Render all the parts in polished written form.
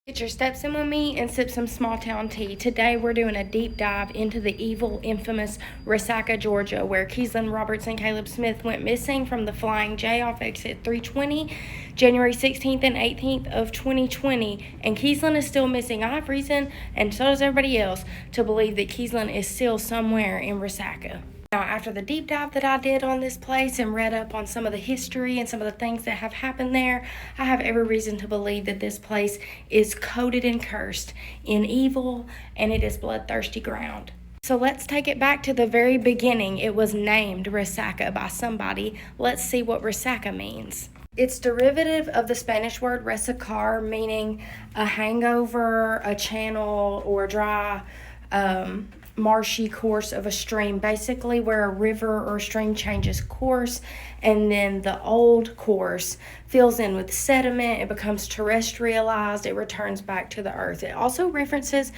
Get your steps in with me and sip some small town tea. Today we're doing a deep dive into the evil, infamous Resaca, Georgia, where Keeslyn Roberts and Caleb Smith went missing from the Flying J off exit 320, January 16th and 18th of 2020. And Keeslyn is still missing. I have reason, and so does everybody else, to believe that Keeslyn is still somewhere in Resaca. Now, after the deep dive that I did on this place and read up on some of the history and some of the things that have happened there, I have every reason to believe that this place is coated and cursed in evil, and it is bloodthirsty ground. So let's take it back to the very beginning. It was named Resaca by somebody. Let's see what Resaca means. It's derivative of the Spanish word resacar, meaning a hangover, a channel, or dry marshy course of a stream, basically where a river or stream changes course, and then the old course fills in with sediment, it becomes terrestrialized, it returns back to the earth. It also references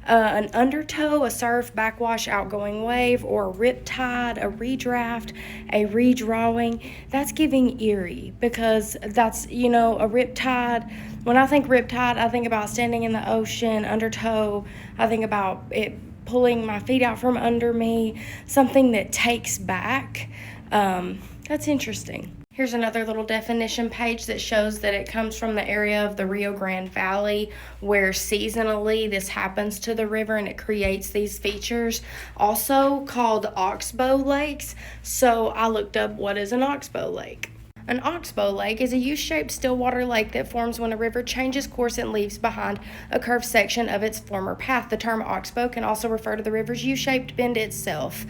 an undertow, a surf, backwash, outgoing wave, or a rip tide, a redraft, a redrawing. That's giving eerie, because that's, a rip tide. When I think rip tide, I think about standing in the ocean, undertow. I think about it pulling my feet out from under me, something that takes back. That's interesting. Here's another little definition page that shows that it comes from the area of the Rio Grande Valley, where seasonally this happens to the river and it creates these features, also called oxbow lakes. So I looked up, what is an oxbow lake? An oxbow lake is a U-shaped stillwater lake that forms when a river changes course and leaves behind a curved section of its former path. The term oxbow can also refer to the river's U-shaped bend itself.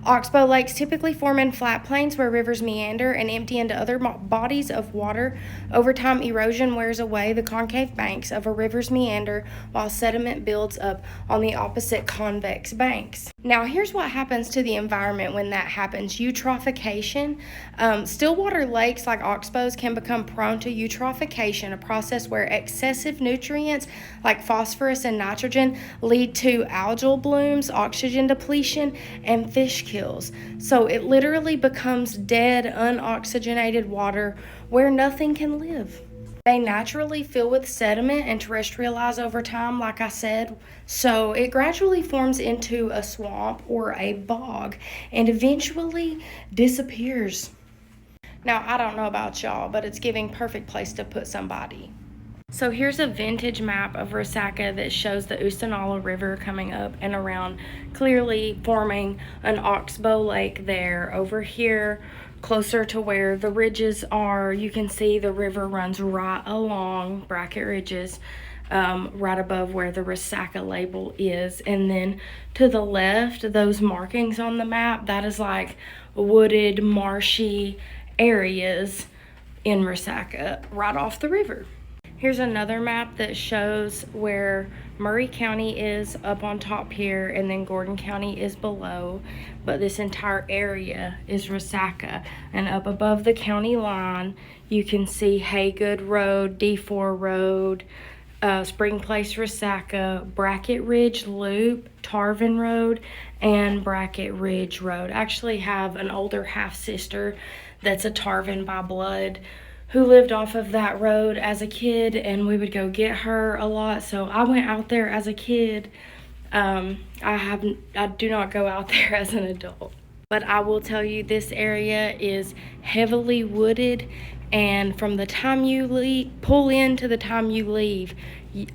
Oxbow lakes typically form in flat plains where rivers meander and empty into other bodies of water. Over time, erosion wears away the concave banks of a river's meander while sediment builds up on the opposite convex banks. Now, here's what happens to the environment when that happens. Eutrophication. Stillwater lakes like oxbows can become prone to eutrophication, a process where excessive nutrients like phosphorus and nitrogen lead to algal blooms, oxygen depletion, and fish kills. So it literally becomes dead, unoxygenated water where nothing can live. They naturally fill with sediment and terrestrialize over time, like I said, so it gradually forms into a swamp or a bog and eventually disappears. Now, I don't know about y'all, but it's giving perfect place to put somebody. So here's a vintage map of Resaca that shows the Oostanala River coming up and around, clearly forming an oxbow lake there. Over here, closer to where the ridges are, you can see the river runs right along bracket ridges, right above where the Resaca label is. And then to the left, those markings on the map, that is like wooded, marshy areas in Resaca right off the river. Here's another map that shows where Murray County is up on top here, and then Gordon County is below. But this entire area is Resaca. And up above the county line, you can see Haygood Road, D4 Road, Spring Place, Resaca, Bracket Ridge Loop, Tarvin Road, and Bracket Ridge Road. I actually have an older half-sister that's a Tarvin by blood, who lived off of that road as a kid, and we would go get her a lot. So I went out there as a kid. I do not go out there as an adult. But I will tell you, this area is heavily wooded, and from the time you pull in to the time you leave,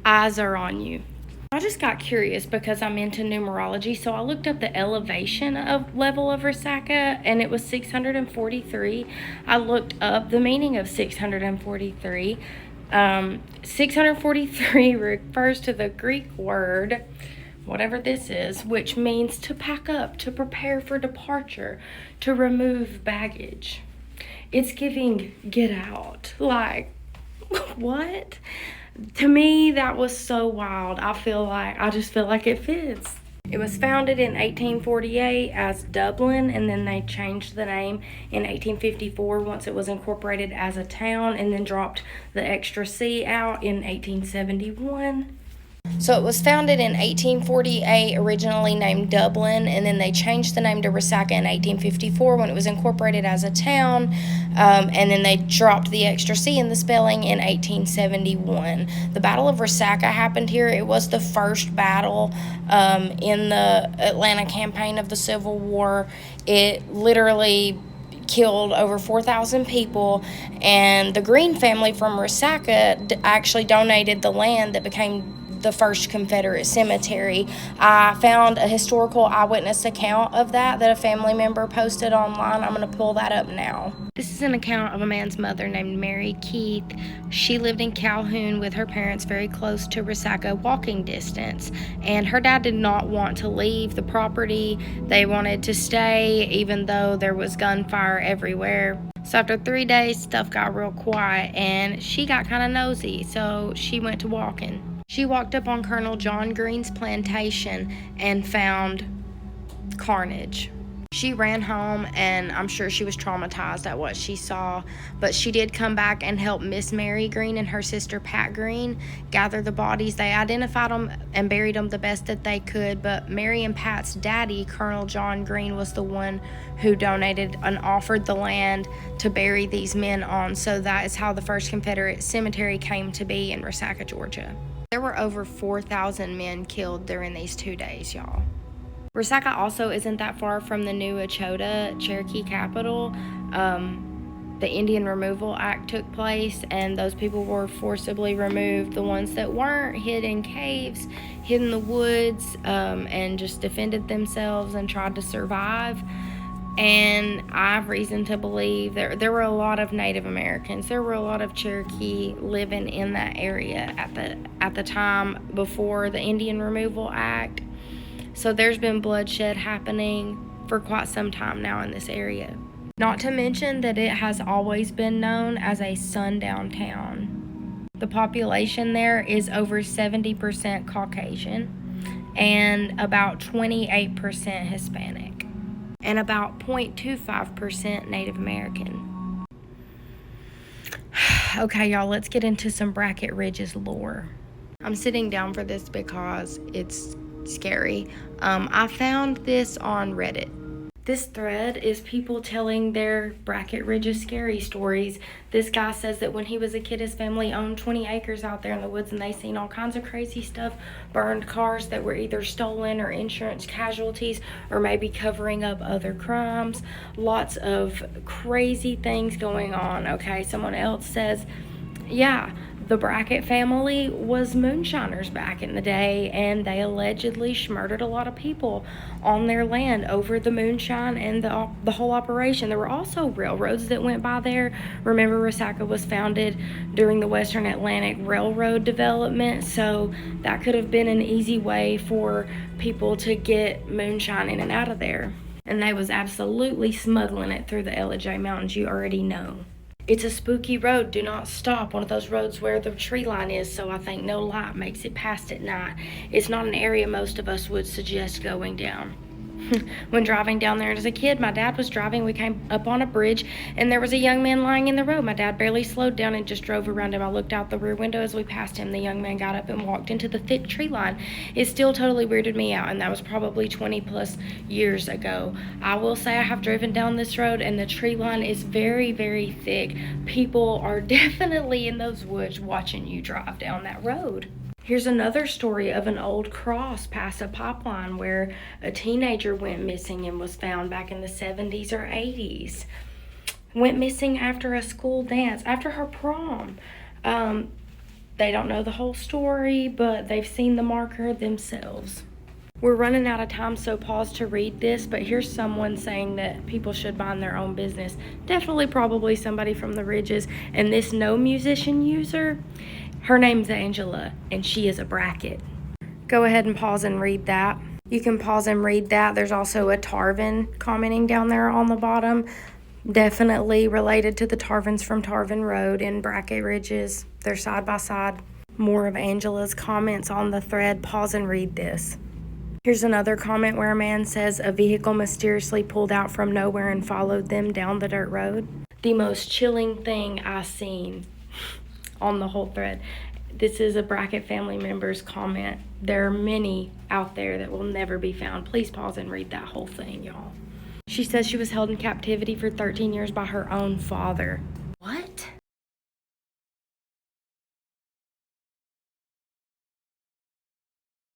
eyes are on you. I just got curious because I'm into numerology, so I looked up the elevation of level of Resaca, and it was 643. I looked up the meaning of 643. 643 refers to the Greek word, whatever this is, which means to pack up, to prepare for departure, to remove baggage. It's giving get out. Like, what? To me, that was so wild. I just feel like it fits. It was founded in 1848 as Dublin, and then they changed the name in 1854 once it was incorporated as a town, and then dropped the extra C out in 1871. So it was founded in 1848, originally named Dublin, and then they changed the name to Resaca in 1854 when it was incorporated as a town, and then they dropped the extra C in the spelling in 1871. The Battle of Resaca happened here. It was the first battle in the Atlanta campaign of the Civil War. It literally killed over 4,000 people, and the Green family from Resaca actually donated the land that became the first Confederate cemetery. I found a historical eyewitness account of that a family member posted online. I'm going to pull that up now. This is an account of a man's mother named Mary Keith. She lived in Calhoun with her parents very close to Resaca, walking distance, and her dad did not want to leave the property. They wanted to stay even though there was gunfire everywhere. So after 3 days, stuff got real quiet and she got kind of nosy, so she went to walking. She walked up on Colonel John Green's plantation and found carnage. She ran home, and I'm sure she was traumatized at what she saw, but she did come back and help Miss Mary Green and her sister Pat Green gather the bodies. They identified them and buried them the best that they could, but Mary and Pat's daddy, Colonel John Green, was the one who donated and offered the land to bury these men on, so that is how the first Confederate cemetery came to be in Resaca, Georgia. There were over 4,000 men killed during these 2 days, y'all. Resaca also isn't that far from the new Echota Cherokee capital. The Indian Removal Act took place, and those people were forcibly removed. The ones that weren't hid in caves, hid in the woods, and just defended themselves and tried to survive. And I have reason to believe there were a lot of Native Americans. There were a lot of Cherokee living in that area at the time before the Indian Removal Act. So there's been bloodshed happening for quite some time now in this area. Not to mention that it has always been known as a sundown town. The population there is over 70% Caucasian and about 28% Hispanic, and about 0.25% Native American. Okay, y'all, let's get into some Bracket Ridge's lore. I'm sitting down for this because it's scary. I found this on Reddit. This thread is people telling their Bracket Ridge's scary stories. This guy says that when he was a kid, his family owned 20 acres out there in the woods, and they seen all kinds of crazy stuff, burned cars that were either stolen or insurance casualties, or maybe covering up other crimes. Lots of crazy things going on, okay? Someone else says, yeah, the Bracket family was moonshiners back in the day, and they allegedly murdered a lot of people on their land over the moonshine and the whole operation. There were also railroads that went by there. Remember, Resaca was founded during the Western Atlantic Railroad development, so that could have been an easy way for people to get moonshine in and out of there. And they was absolutely smuggling it through the LJ Mountains, you already know. It's a spooky road. Do not stop. One of those roads where the tree line is, so I think no light makes it past at night. It's not an area most of us would suggest going down. When driving down there as a kid, my dad was driving. We came up on a bridge, and there was a young man lying in the road. My dad barely slowed down and just drove around him. I looked out the rear window as we passed him. The young man got up and walked into the thick tree line. It still totally weirded me out, and that was probably 20 plus years ago. I will say I have driven down this road, and the tree line is very, very thick. People are definitely in those woods watching you drive down that road. Here's another story of an old cross past a pipeline where a teenager went missing and was found back in the 70s or 80s. Went missing after a school dance, after her prom. They don't know the whole story, but they've seen the marker themselves. We're running out of time, so pause to read this, but here's someone saying that people should mind their own business. Definitely probably somebody from the Ridges. And this no musician user, her name's Angela, and she is a Bracket. Go ahead and pause and read that. You can pause and read that. There's also a Tarvin commenting down there on the bottom. Definitely related to the Tarvins from Tarvin Road in Bracket Ridges. They're side by side. More of Angela's comments on the thread. Pause and read this. Here's another comment where a man says a vehicle mysteriously pulled out from nowhere and followed them down the dirt road. The most chilling thing I've seen on the whole thread. This is a Brackett family member's comment. There are many out there that will never be found. Please pause and read that whole thing, y'all. She says she was held in captivity for 13 years by her own father.